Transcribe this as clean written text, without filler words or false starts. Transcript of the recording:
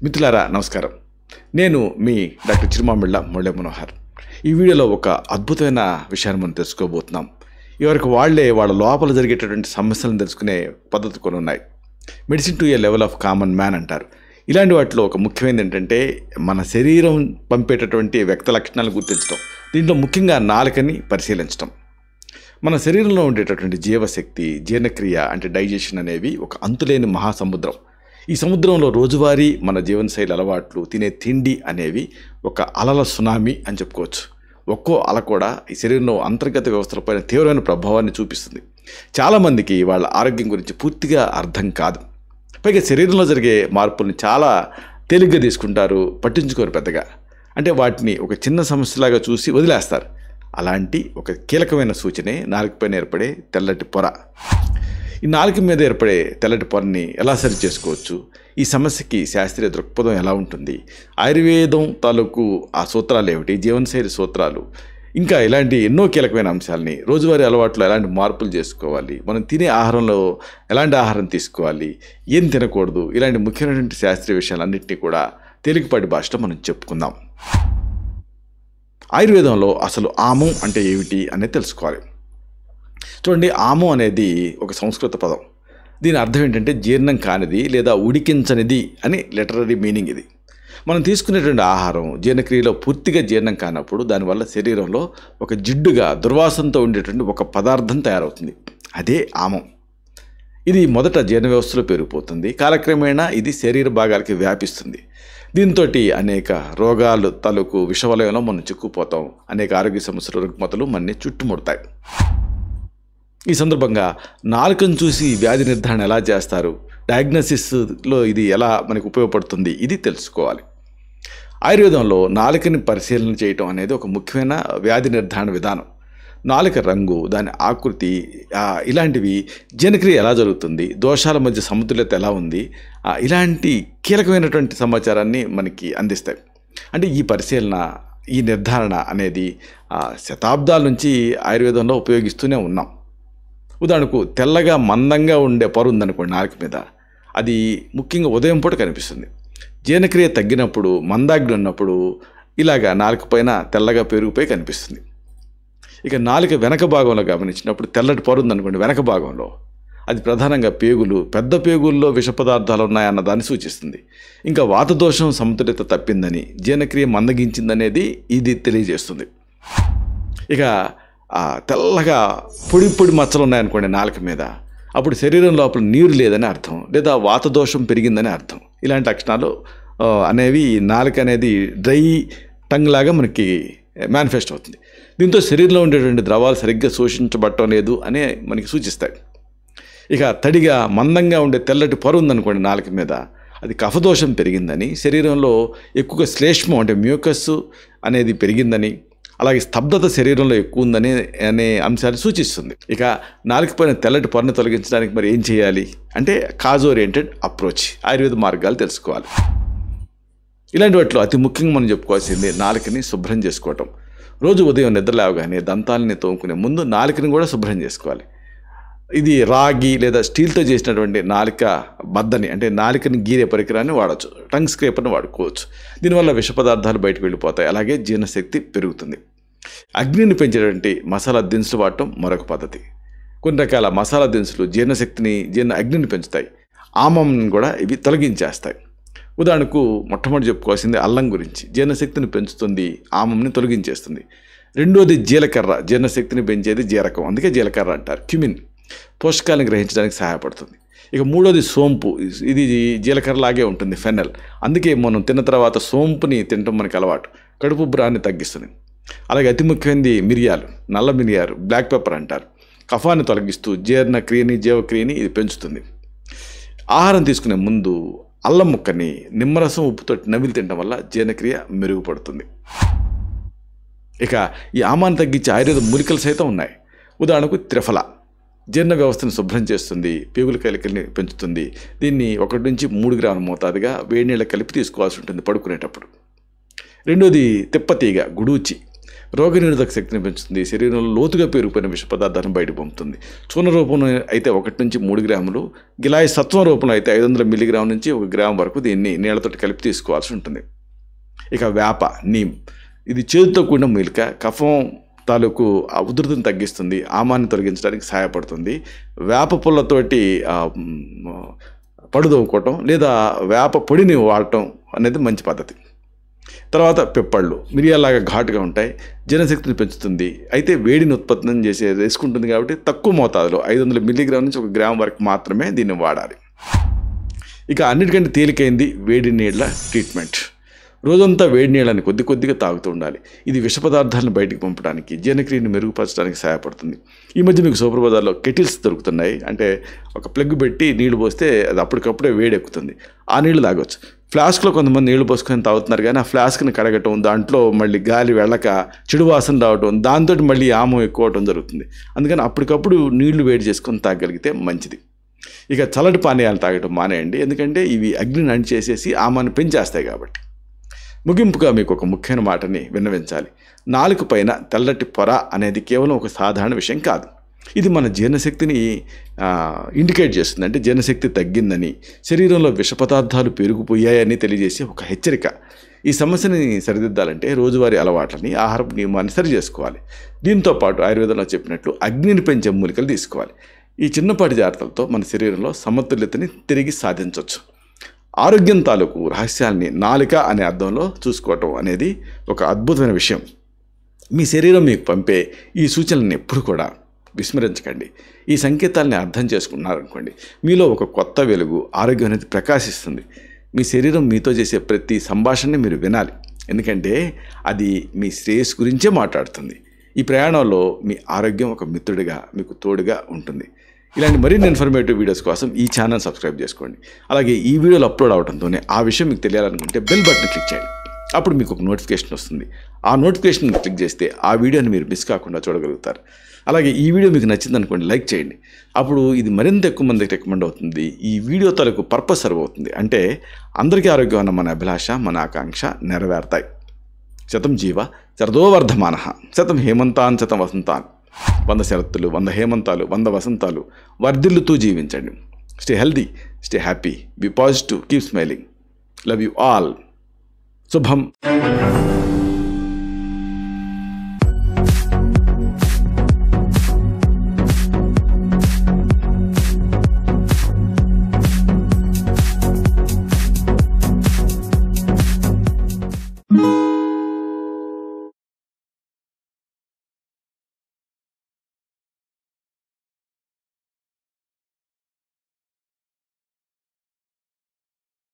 మిత్రులారా నమస్కారం. నేను మీ డాక్టర్ చిరుమామిళ్ళ మురళీ మనోహర్. ఈ వీడియోలో ఒక అద్భుతమైన విషయాన్ని మనం తెలుసుకోబోతున్నాం. ఎవరికి వాళ్ళ లోపల జరిగేటటువంటి సమస్యలను తెలుసుకునే పద్ధతి కొన్ని ఉన్నాయి. Medicine to A level of common man అంటారు. ఇలాంటి వాటిలో ఒక ముఖ్యమైనది ఏంటంటే మన శరీరం పంపేటటువంటి వ్యక్త లక్షణాలను గుర్తించడం. దీంట్లో ముఖ్యంగా నాలుకని పరిశీలించడం. మన శరీరంలో ఉండేటటువంటి జీవశక్తి, జీర్ణక్రియ అంటే డైజెషన్ అనేవి ఒక అంతులేని మహాసముద్రం. ఈ సముద్రంలో రోజువారీ మన జీవనశైలి అలవాట్లు, తినే తిండి అనేవి ఒక అలల సునామీ అని చెప్పుకోవచ్చు. ఒక్కో అల కూడా ఈ శరీరంలో అంతర్గత వ్యవస్థలపైన తీవ్రమైన ప్రభావాన్ని చూపిస్తుంది. చాలామందికి వాళ్ళ ఆరోగ్యం గురించి పూర్తిగా అర్థం కాదు. పైగా శరీరంలో జరిగే మార్పుల్ని చాలా తేలిగ్గా తీసుకుంటారు, పట్టించుకోరు పెద్దగా. అంటే వాటిని ఒక చిన్న సమస్యలాగా చూసి వదిలేస్తారు. అలాంటి ఒక కీలకమైన సూచనే నాలుకపైన ఏర్పడే తెల్లటి పొర. ఈ నాలుక మీద ఏర్పడే తెల్లటి పొరని ఎలా సరి చేసుకోవచ్చు, ఈ సమస్యకి శాస్త్రీయ దృక్పథం ఎలా ఉంటుంది, ఆయుర్వేదం తాలూకు ఆ సూత్రాలు ఏమిటి, జీవనశైలి సూత్రాలు, ఇంకా ఇలాంటి ఎన్నో కీలకమైన అంశాలని, రోజువారీ అలవాట్లో ఎలాంటి మార్పులు చేసుకోవాలి, మనం తినే ఆహారంలో ఎలాంటి ఆహారం తీసుకోవాలి, ఏం తినకూడదు, ఇలాంటి ముఖ్యమైనటువంటి శాస్త్రీయ విషయాలన్నింటినీ కూడా తేలికపాటి భాషలో మనం చెప్పుకుందాం. ఆయుర్వేదంలో అసలు ఆమం అంటే ఏమిటి అనేది తెలుసుకోవాలి. చూడండి, ఆమం అనేది ఒక సంస్కృత పదం. దీని అర్థం ఏంటంటే జీర్ణం కానిది లేదా ఉడికించనిది అని లిటరరీ మీనింగ్ ఇది. మనం తీసుకునేటువంటి ఆహారం జీర్ణక్రియలో పూర్తిగా జీర్ణం కానప్పుడు దానివల్ల శరీరంలో ఒక జిడ్డుగా దుర్వాసనతో ఉండేటువంటి ఒక పదార్థం తయారవుతుంది. అదే ఆమం. ఇది మొదట జీర్ణ వ్యవస్థలో పెరిగిపోతుంది. కాలక్రమేణా ఇది శరీర భాగాలకి వ్యాపిస్తుంది. దీంతో అనేక రోగాలు తాలూకు విషవలయంలో మనం చిక్కుపోతాం. అనేక ఆరోగ్య సమస్యలు, రుగ్మతలు మనని చుట్టుముడతాయి. ఈ సందర్భంగా నాలుకను చూసి వ్యాధి నిర్ధారణ ఎలా చేస్తారు, డయాగ్నోసిస్లో ఇది ఎలా మనకు ఉపయోగపడుతుంది, ఇది తెలుసుకోవాలి. ఆయుర్వేదంలో నాలుకని పరిశీలన చేయటం అనేది ఒక ముఖ్యమైన వ్యాధి నిర్ధారణ విధానం. నాలుక రంగు, దాని ఆకృతి, ఇలాంటివి జీర్ణక్రియ ఎలా జరుగుతుంది, దోషాల మధ్య సమతుల్యత ఎలా ఉంది, ఇలాంటి కీలకమైనటువంటి సమాచారాన్ని మనకి అందిస్తాయి. అంటే ఈ పరిశీలన, ఈ నిర్ధారణ అనేది శతాబ్దాల నుంచి ఆయుర్వేదంలో ఉపయోగిస్తూనే ఉన్నాం. ఉదాహరణకు తెల్లగా మందంగా ఉండే పొర ఉందనుకోండి నాలుక మీద, అది ముఖ్యంగా ఉదయం పూట కనిపిస్తుంది. జీర్ణక్రియ తగ్గినప్పుడు, మందాగ్ని ఉన్నప్పుడు ఇలాగా నాలుక పైన తెల్లగా పెరిగిపోయి కనిపిస్తుంది. ఇక నాలుక వెనక భాగంలో గమనించినప్పుడు తెల్లటి పొర ఉందనుకోండి వెనక భాగంలో, అది ప్రధానంగా పేగులు, పెద్ద పేగుల్లో విష పదార్థాలు ఉన్నాయన్న దాన్ని సూచిస్తుంది. ఇంకా వాతదోషం సమతుల్యత తప్పిందని, జీర్ణక్రియ మందగించిందనేది ఇది తెలియజేస్తుంది. ఇక తెల్లగా పొడి పొడి మచ్చలు ఉన్నాయనుకోండి నాలుక మీద, అప్పుడు శరీరం లోపల నీరు లేదని అర్థం, లేదా వాతదోషం పెరిగిందని అర్థం. ఇలాంటి లక్షణాలు అనేవి నాలుక అనేది డ్రై టంగ్ లాగా మనకి మేనిఫెస్ట్ అవుతుంది. దీంతో శరీరంలో ఉండేటువంటి ద్రవాలు సరిగ్గా శోషించబడటం లేదు అని మనకి సూచిస్తాయి. ఇక తడిగా మందంగా ఉండే తెల్లటి పొర ఉందనుకోండి నాలుక మీద, అది కఫదోషం పెరిగిందని, శరీరంలో ఎక్కువగా శ్లేష్మం అంటే మ్యూకస్ అనేది పెరిగిందని, అలాగే స్తబ్దత శరీరంలో ఎక్కువ ఉందని అనే అంశాలు సూచిస్తుంది. ఇక నాలుక పైన తెల్లటి పొరను తొలగించడానికి మరి ఏం చేయాలి అంటే కాజ్ ఓరియంటెడ్ అప్రోచ్, ఆయుర్వేద మార్గాలు తెలుసుకోవాలి. ఇలాంటి వాటిలో అతి ముఖ్యంగా మనం చెప్పుకోవాల్సింది నాలుకని శుభ్రం చేసుకోవటం. రోజు ఉదయం నిద్ర లేవగానే దంతాలని తోముకునే ముందు నాలుకని కూడా శుభ్రం చేసుకోవాలి. ఇది రాగి లేదా స్టీల్తో చేసినటువంటి నాలుక బద్దని, అంటే నాలుకని గీరే పరికరాన్ని వాడచ్చు, టంగ్ స్క్రేపర్ని వాడుకోవచ్చు. దీనివల్ల విష పదార్థాలు బయటకు వెళ్ళిపోతాయి, అలాగే జీర్ణశక్తి పెరుగుతుంది. అగ్నిని పెంచేటువంటి మసాలా దినుసులు వాడటం మరొక పద్ధతి. కొన్ని రకాల మసాలా దినుసులు జీర్ణశక్తిని, అగ్నిని పెంచుతాయి. ఆమంని కూడా ఇవి తొలగించేస్తాయి. ఉదాహరణకు మొట్టమొదటి చెప్పుకోవాల్సింది అల్లం గురించి. జీర్ణశక్తిని పెంచుతుంది, ఆమంని తొలగించేస్తుంది. రెండోది జీలకర్ర, జీర్ణశక్తిని పెంచేది జీరకం, అందుకే జీలకర్ర అంటారు. క్యుమిన్ పోషకాలను గ్రహించడానికి సహాయపడుతుంది. ఇక మూడోది సోంపు, ఇది జీలకర్రలాగే ఉంటుంది, ఫెనల్, అందుకే మనం తిన్న తర్వాత సోంపుని తినటం మనకి అలవాటు, కడుపు ఉబ్బరాన్ని తగ్గిస్తుంది. అలాగే అతి ముఖ్యమైనది మిరియాలు, నల్ల మిరియాలు, బ్లాక్ పెప్పర్ అంటారు, కఫాన్ని తొలగిస్తూ జీర్ణక్రియని, జీవక్రియని ఇది పెంచుతుంది. ఆహారం తీసుకునే ముందు అల్లం ముక్కని నిమ్మరసం ఉప్పుతో నమిలి తినడం వల్ల జీర్ణక్రియ మెరుగుపడుతుంది. ఇక ఈ ఆమాన్ని తగ్గించే ఆయుర్వేద మూలికలు సైతం ఉన్నాయి. ఉదాహరణకు త్రిఫల జీర్ణ వ్యవస్థను శుభ్రం చేస్తుంది, పేగుల కలికల్ని పెంచుతుంది. దీన్ని 1 నుంచి 3 గ్రాముల మోతాదుగా వేడి నీళ్ళ కలిపి తీసుకోవాల్సి ఉంటుంది పడుకునేటప్పుడు. రెండోది తిప్పతీగ, గుడూచి, రోగనిరోధక శక్తిని పెంచుతుంది, శరీరంలో లోతుగా పేరుకుపోయిన విష పదార్థాలను బయటకు పంపుతుంది. చూర్ణ రూపంలో అయితే 1 నుంచి 3 గ్రాములు, గిలాయి సత్వం రూపంలో అయితే 500 మిల్లీగ్రాముల నుంచి 1 గ్రాము వరకు దీన్ని నీళ్లతోటి కలిపి తీసుకోవాల్సి ఉంటుంది. ఇక వేప, నీమ్, ఇది చేదుతో కూడిన మూలిక, కఫం తాలూకు ఉధృతిని తగ్గిస్తుంది, ఆమాన్ని తొలగించడానికి సహాయపడుతుంది. వేప పుల్లతోటి పడుదోవుకోవటం లేదా వేప పొడిని వాడటం అనేది మంచి పద్ధతి. తర్వాత పిప్పళ్ళు మిరియాలాగా ఘాటుగా ఉంటాయి, జీర్ణశక్తిని పెంచుతుంది, అయితే వేడిని ఉత్పత్తి చేసుకుంటుంది కాబట్టి తక్కువ మోతాదులో 500 మిల్లీగ్రాముల నుంచి 1 గ్రాము వరకు మాత్రమే దీన్ని వాడాలి. ఇక అన్నిటికంటే తేలికైంది వేడి నీళ్ళ ట్రీట్మెంట్. రోజంతా వేడి నీళ్ళని కొద్దిగా తాగుతూ ఉండాలి. ఇది విష పదార్థాలను బయటికి పంపడానికి, జీర్ణక్రియను మెరుగుపరచడానికి సహాయపడుతుంది. ఈ మధ్య మీకు సూపర్ బజార్లో కెటిల్స్ దొరుకుతున్నాయి. అంటే ఒక ప్లగ్ పెట్టి నీళ్లు పోస్తే అది అప్పటికప్పుడే వేడెక్కుతుంది. ఆ నీళ్లు తాగొచ్చు. ఫ్లాస్క్లో కొంతమంది నీళ్లు పోసుకొని తాగుతున్నారు, కానీ ఆ ఫ్లాస్క్ని కడగటం, దాంట్లో మళ్ళీ గాలి వెళ్ళక చెడు వాసన రావటం, దాంతో మళ్ళీ ఆమం ఎక్కువ అవటం జరుగుతుంది. అందుకని అప్పటికప్పుడు నీళ్లు వేడి చేసుకొని తాగలిగితే మంచిది. ఇక చల్లటి పానీయాలు తాగటం మానేయండి, ఎందుకంటే ఇవి అగ్నిని అణిచేసేసి ఆమాన్ని పెంచేస్తాయి కాబట్టి. ముగింపుగా మీకు ఒక ముఖ్యమైన మాటని విన్నవించాలి. నాలుక పైన తెల్లటి పొర అనేది కేవలం ఒక సాధారణ విషయం కాదు. ఇది మన జీర్ణశక్తిని ఇండికేట్ చేస్తుంది. అంటే జీర్ణశక్తి తగ్గిందని, శరీరంలో విష పదార్థాలు పెరిగిపోయాయని తెలియజేసే ఒక హెచ్చరిక. ఈ సమస్యని సరిదిద్దాలంటే రోజువారీ అలవాట్లని, ఆహారపు నియమాన్ని సరి చేసుకోవాలి. దీంతో పాటు ఆయుర్వేదంలో చెప్పినట్లు అగ్నిని పెంచే మూలికలు తీసుకోవాలి. ఈ చిన్నపాటి జాగ్రత్తలతో మన శరీరంలో సమతుల్యతని తిరిగి సాధించవచ్చు. ఆరోగ్యం తాలూకు రహస్యాల్ని నాలుక అనే అర్థంలో చూసుకోవటం అనేది ఒక అద్భుతమైన విషయం. మీ శరీరం మీకు పంపే ఈ సూచనలను ఎప్పుడు కూడా విస్మరించకండి. ఈ సంకేతాలని అర్థం చేసుకున్నారనుకోండి, మీలో ఒక కొత్త వెలుగు, ఆరోగ్యం అనేది ప్రకాశిస్తుంది. మీ శరీరం మీతో చేసే ప్రతి సంభాషణని మీరు వినాలి, ఎందుకంటే అది మీ శ్రేయస్సు గురించే మాట్లాడుతుంది. ఈ ప్రయాణంలో మీ ఆరోగ్యం ఒక మిత్రుడిగా మీకు తోడుగా ఉంటుంది. ఇలాంటి మరిన్ని ఇన్ఫర్మేటివ్ వీడియోస్ కోసం ఈ ఛానల్ సబ్స్క్రైబ్ చేసుకోండి. అలాగే ఈ వీడియోలు అప్లోడ్ అవడంతోనే ఆ విషయం మీకు తెలియాలనుకుంటే బెల్ బటన్ క్లిక్ చేయండి. అప్పుడు మీకు ఒక నోటిఫికేషన్ వస్తుంది. ఆ నోటిఫికేషన్ క్లిక్ చేస్తే ఆ వీడియోని మీరు మిస్ కాకుండా చూడగలుగుతారు. అలాగే ఈ వీడియో మీకు నచ్చిందనుకోండి, లైక్ చేయండి. అప్పుడు ఇది మరింత ఎక్కువ మందికి రికమెండ్ అవుతుంది. ఈ వీడియో తాలూకు పర్పస్ సర్వ్ అవుతుంది. అంటే అందరికీ ఆరోగ్యం అన్న మన అభిలాష, మన ఆకాంక్ష నెరవేరుతాయి. శతం జీవ శరదో వర్ధమానః, శతం హేమంతాన్ శతం వసంతాన్. 100 శరత్తులు, 100 హేమంతాలు, 100 వసంతాలు వర్ధిల్లుతూ జీవించండి. Stay healthy, stay happy, be positive, keep smiling. Love you all. శుభం.